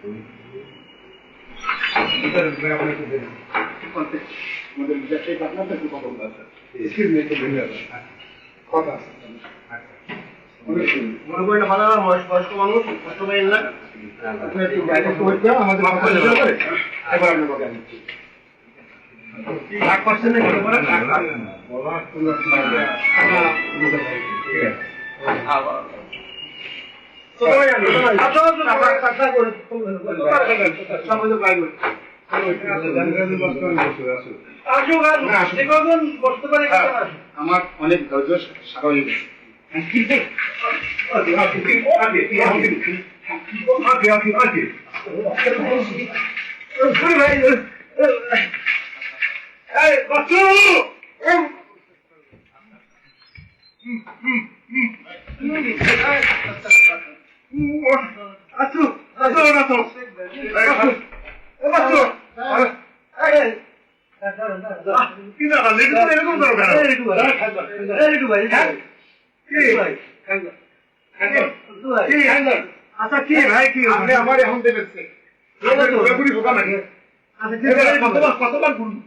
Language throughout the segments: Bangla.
মনে করেন ভালো বয়স্ক মানুষ কষ্ট পাইলেন না, আমাদের এবার আপনার রাগ করছেন না আমার অনেক ধৈর্য সারা হয়ে গেছে। আচ্ছা কি ভাই কি আপনি আমার এখন দেবেন কতবার বলুন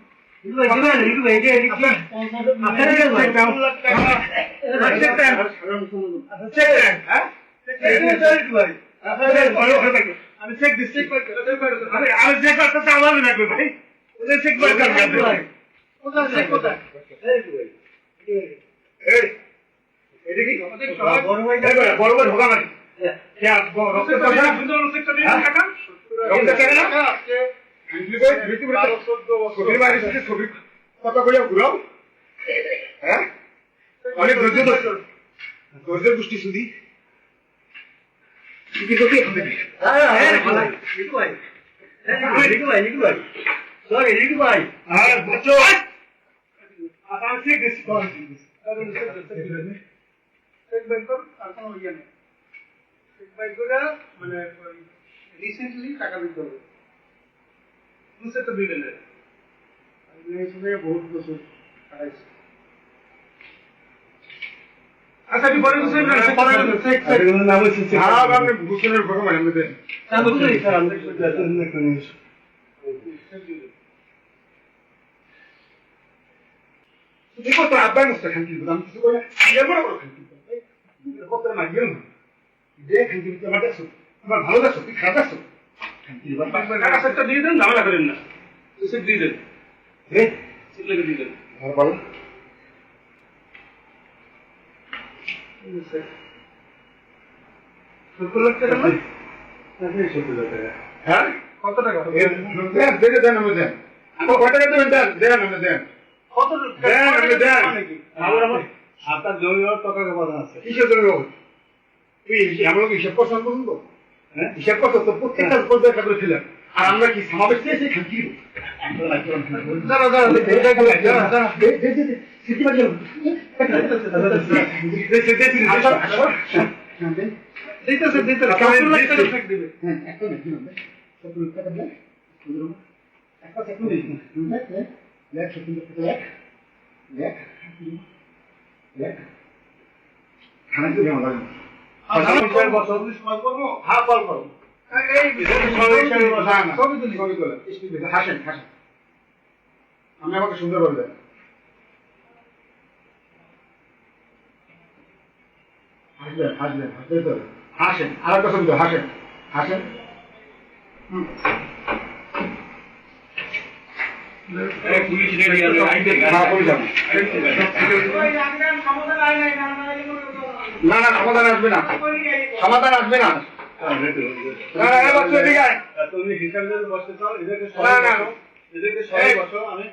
আমি চেক দিচ্ছি আমি চেক করতে আমার লাগবে ভাই ওদের চেক ভাই বড় বড় ঢোকা মানে কথা কইয়া ঘুরাও হ্যাঁ অনেক ধৈর্য গোষ্ঠী শুধু মানে রিসেন্টলি টাকা দিতে হবে বহুত বছর আচ্ছা আব্বাই মস্ত খান কিন্তু আমি কিছু করে কত মাগিও না দেখেন কিন্তু আমার দেখছো আমার ভালো দেখছো তুই খারাপ দেখছো টাকা সেটটা দিয়ে দেন ঝামেলা করেন না সেট দিয়ে দেন সেট লেগে দিয়ে দেন ভালো হ্যাঁ কত টাকা দেন আমি দেন আমার কত টাকা দেবেন দেন আমি দেন কত দেন আমি দেন আপনার জমি টাকা কথা আছে কিসের জমি আমরা হিসাব করছেন বলুন তো হ্যাঁ হিসাব করছো তো প্রত্যেকটা পর্যায়ে করেছিলেন আর আমরা কি সমাবেশ চেয়েছি খাকি হাসেন হাসেন আমি আমাকে সুন্দর বলবেন হাসবেন হাসবেন হাসবেন তো হাসেন আর একটা সুন্দর হাসেন হাসেন না না সমাধান আসবে না সমাধান আসবে না তুমি হিসাবে বসতে চাও এদেরকে 6 বছর আমি